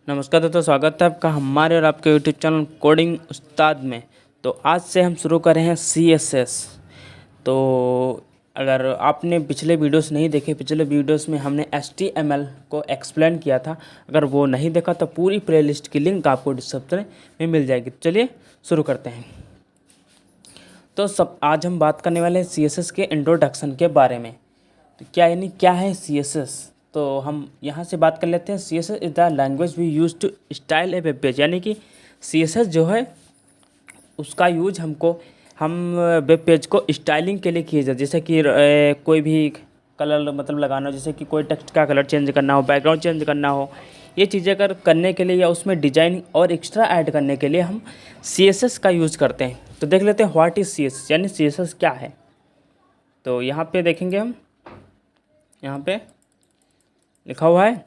नमस्कार दोस्तों, स्वागत है आपका हमारे और आपके यूट्यूब चैनल कोडिंग उस्ताद में। तो आज से हम शुरू कर रहे हैं CSS। तो अगर आपने पिछले वीडियोस नहीं देखे, पिछले वीडियोस में हमने HTML को एक्सप्लेन किया था। अगर वो नहीं देखा तो पूरी प्लेलिस्ट की लिंक आपको डिस्क्रिप्शन में मिल जाएगी। चलिए शुरू करते हैं। तो आज हम बात करने वाले हैं CSS के इंट्रोडक्शन के बारे में। तो क्या है CSS। तो हम यहाँ से बात कर लेते हैं। CSS is the language we use to style a web page. यानी कि CSS जो है उसका यूज हम वेब पेज को स्टाइलिंग के लिए किए जाए। जैसे कि कोई भी कलर मतलब लगाना हो, जैसे कि कोई टेक्स्ट का कलर चेंज करना हो, बैकग्राउंड चेंज करना हो, ये चीज़ें अगर करने के लिए या उसमें डिजाइन और एक्स्ट्रा ऐड करने के लिए हम CSS का यूज़ करते हैं। तो देख लेते हैं व्हाट इज़ CSS, यानी CSS क्या है। तो यहाँ पे देखेंगे हम, यहाँ पे लिखा हुआ है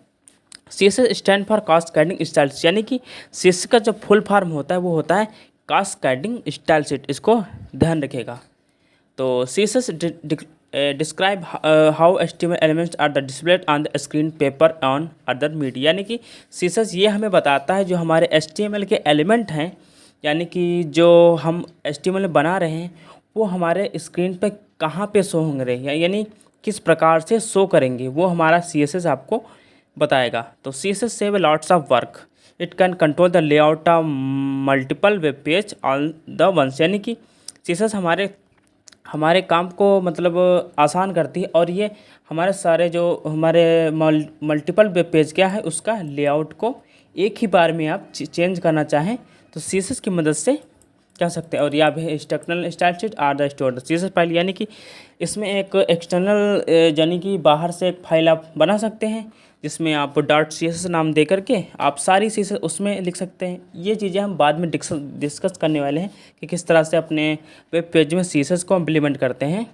CSS stand for cascading style. यानी कि CSS का जो फुल फॉर्म होता है वो होता है कास्केडिंग स्टाइल शीट। इसको ध्यान रखिएगा। तो CSS describe how HTML elements are the displayed on the screen paper on other media. यानी कि CSS ये हमें बताता है जो हमारे HTML के एलिमेंट हैं, यानी कि जो हम HTML बना रहे हैं वो हमारे स्क्रीन पे कहाँ पे शो होंगे, यानी किस प्रकार से शो करेंगे, वो हमारा CSS आपको बताएगा। तो CSS save lots of work, it can control the layout of multiple web page on the ones. यानी कि CSS हमारे काम को मतलब आसान करती है, और ये हमारे सारे जो हमारे मल्टीपल वेब पेज क्या है उसका लेआउट को एक ही बार में आप चेंज करना चाहें तो CSS की मदद से कह सकते हैं। और या भी external style sheet are the stored CSS file, यानी कि इसमें एक एक्सटर्नल यानी कि बाहर से एक फाइल आप बना सकते हैं जिसमें आप .css नाम दे करके आप सारी CSS उसमें लिख सकते हैं। ये चीज़ें हम बाद में डिस्कस करने वाले हैं कि किस तरह से अपने वेब पेज में CSS को इम्प्लीमेंट करते हैं,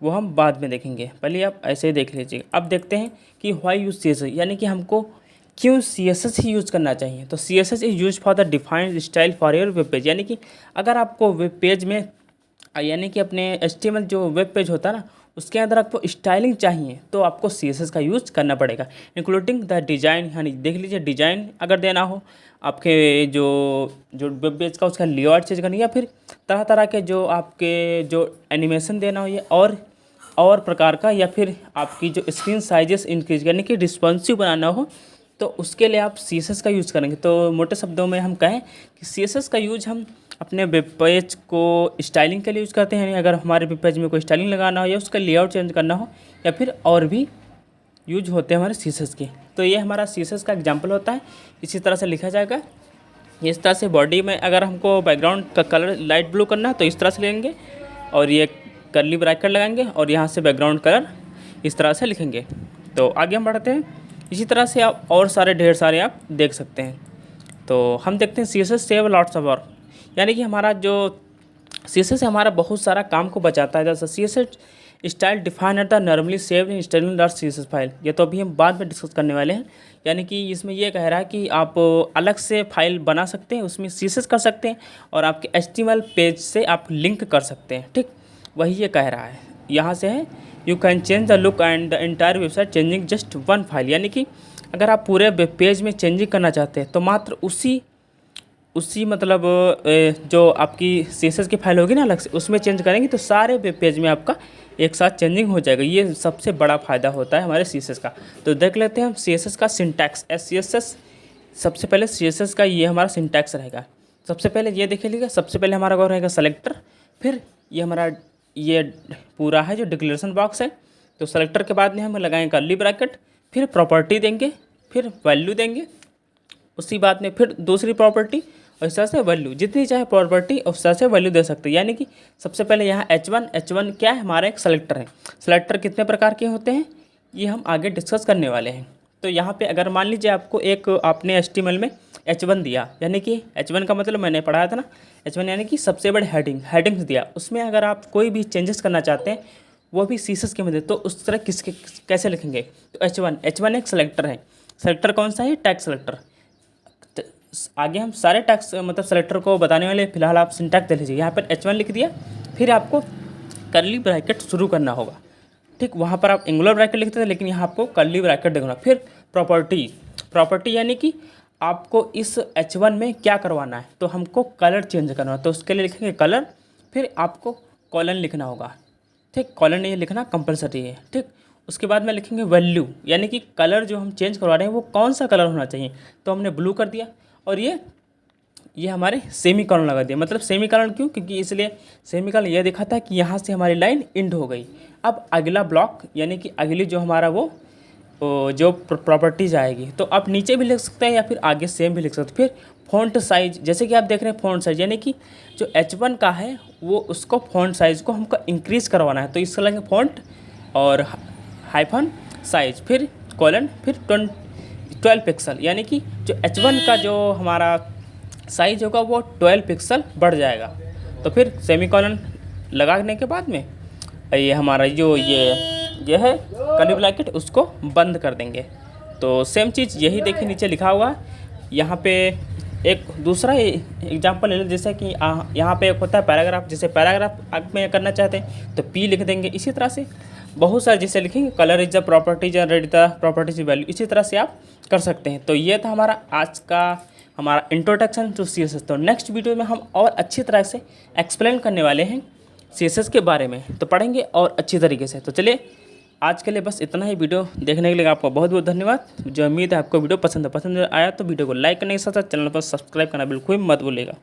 वो हम बाद में देखेंगे। पहले आप ऐसे ही देख लीजिए। अब देखते हैं कि व्हाई यूज CSS, यानी कि हमको क्यों CSS ही यूज़ करना चाहिए। तो CSS is use for the defined style for your web page. यानी कि अगर आपको वेब पेज में यानी कि अपने HTML जो वेब पेज होता है ना उसके अंदर आपको स्टाइलिंग चाहिए तो आपको CSS का यूज़ करना पड़ेगा, इंक्लूडिंग द डिज़ाइन। यानी देख लीजिए, डिज़ाइन अगर देना हो आपके जो वेब पेज का उसका लेआउट चेंज करनी, या फिर तरह तरह के जो आपके जो एनिमेशन देना हो, ये और प्रकार का, या फिर आपकी जो स्क्रीन साइजेस इंक्रीज यानी कि रिस्पॉन्सिव बनाना हो तो उसके लिए आप CSS का यूज़ करेंगे। तो मोटे शब्दों में हम कहें कि CSS का यूज हम अपने वेब पेज को स्टाइलिंग के लिए यूज़ करते हैं। यानी अगर हमारे वेब पेज में कोई स्टाइलिंग लगाना हो या उसका लेआउट चेंज करना हो, या फिर और भी यूज होते हैं हमारे CSS के। तो ये हमारा CSS का एग्जाम्पल होता है। इसी तरह से लिखा जाएगा। इस तरह से बॉडी में अगर हमको बैकग्राउंड का कलर लाइट ब्लू करना है तो इस तरह से लेंगे और ये कर्ली ब्रैकेट लगाएंगे और यहाँ से बैकग्राउंड कलर इस तरह से लिखेंगे। तो आगे हम बढ़ते हैं। इसी तरह से आप और ढेर सारे आप देख सकते हैं। तो हम देखते हैं CSS save lots of work. यानी कि हमारा जो CSS हमारा बहुत सारा काम को बचाता है। जैसे CSS style define at the normally saved in style.css file. ये तो अभी हम बाद में डिस्कस करने वाले हैं। यानी कि इसमें ये कह रहा है कि आप अलग से फाइल बना सकते हैं, उसमें CSS कर सकते हैं और आपके HTML पेज से आप लिंक कर सकते हैं। ठीक, वही ये कह रहा है। यहाँ से है you can change the look and the entire website changing just one file. यानी कि अगर आप पूरे वेब पेज में चेंजिंग करना चाहते हैं तो मात्र उसी मतलब जो आपकी CSS की फाइल होगी ना अलग से, उसमें चेंज करेंगे तो सारे वेब पेज में आपका एक साथ चेंजिंग हो जाएगा। ये सबसे बड़ा फ़ायदा होता है हमारे CSS का। तो देख लेते हैं हम CSS का सिंटैक्स। CSS सबसे पहले CSS का ये हमारा सिंटैक्स रहेगा। सबसे पहले ये देख लीजिएगा। सबसे पहले हमारा वो रहेगा सेलेक्टर, फिर ये हमारा ये पूरा है जो डिक्लेरेशन बॉक्स है। तो सेलेक्टर के बाद में हम लगाएंगे कर्ली ब्रैकेट, फिर प्रॉपर्टी देंगे, फिर वैल्यू देंगे, उसी बाद में फिर दूसरी प्रॉपर्टी और इस तरह से वैल्यू, जितनी चाहे प्रॉपर्टी उस तरह से वैल्यू दे सकते हैं। यानी कि सबसे पहले यहाँ H1 क्या है, हमारा एक सेलेक्टर है। सेलेक्टर कितने प्रकार के होते हैं ये हम आगे डिस्कस करने वाले हैं। तो यहाँ पे अगर मान लीजिए आपको एक आपने HTML में H1 दिया, यानी कि H1 का मतलब मैंने पढ़ाया था ना, H1 यानी कि सबसे बड़े हेडिंग्स दिया। उसमें अगर आप कोई भी चेंजेस करना चाहते हैं वो भी CSS की मदद, तो उस तरह कैसे लिखेंगे। तो H1 एक सेलेक्टर है। सेलेक्टर कौन सा है, टैग सेलेक्टर। आगे हम सारे टैग्स मतलब सेलेक्टर को बताने वाले, फिलहाल आप सिंटैक्स दे लीजिए। यहाँ पर H1 लिख दिया, फिर आपको कर्ली ब्रैकेट शुरू करना होगा। ठीक, वहाँ पर आप एंगुलर ब्रैकेट लिखते थे लेकिन यहाँ आपको कर्ली ब्रैकेट देखना। फिर प्रॉपर्टी यानी कि आपको इस H1 में क्या करवाना है, तो हमको कलर चेंज करना है। तो उसके लिए लिखेंगे कलर, फिर आपको कॉलन लिखना होगा, ठीक। कॉलन ये लिखना कंपलसरी है, ठीक। उसके बाद में लिखेंगे वैल्यू, यानी कि कलर जो हम चेंज करवा रहे हैं वो कौन सा कलर होना चाहिए। तो हमने ब्लू कर दिया, और ये हमारे सेमी कॉलन लगा दिया। मतलब सेमी कॉलन क्यों, क्योंकि इसलिए सेमी कॉलन ये दिखाता है कि यहाँ से हमारी लाइन इंड हो गई। अब अगला ब्लॉक, यानी कि अगली जो हमारा वो जो प्रॉपर्टीज आएगी, तो आप नीचे भी लिख सकते हैं या फिर आगे सेम भी लिख सकते हैं। फिर फ़ॉन्ट साइज, जैसे कि आप देख रहे हैं फ़ॉन्ट साइज, यानी कि जो H1 का है वो उसको फ़ॉन्ट साइज़ को हमको इंक्रीज़ करवाना है। तो इसका लगेंगे फ़ॉन्ट और हाइफन साइज, फिर कॉलन, फिर 12 पिक्सल, यानी कि जो H1 का जो हमारा साइज होगा वो 12 पिक्सल बढ़ जाएगा। तो फिर सेमी कॉलन लगाने के बाद में ये हमारा जो ये है कर्ली ब्रैकेट, उसको बंद कर देंगे। तो सेम चीज़ यही देखिए नीचे लिखा हुआ है। यहाँ पे एक दूसरा एग्जांपल ले लें, जैसे कि यहाँ पे एक होता है पैराग्राफ। जैसे पैराग्राफ आप में करना चाहते हैं तो P लिख देंगे। इसी तरह से बहुत सारे जैसे लिखेंगे colour is the property generate the properties value, इसी तरह से आप कर सकते हैं। तो ये था हमारा आज का हमारा इंट्रोडक्शन टू CSS। तो नेक्स्ट वीडियो में हम और अच्छी तरह से एक्सप्लेन करने वाले हैं CSS के बारे में, तो पढ़ेंगे और अच्छी तरीके से। तो चलिए आज के लिए बस इतना ही। वीडियो देखने के लिए आपका बहुत बहुत धन्यवाद। जो उम्मीद है आपको वीडियो पसंद आया तो वीडियो को लाइक करने के साथ साथ चैनल पर सब्सक्राइब करना बिल्कुल मत भूलिएगा।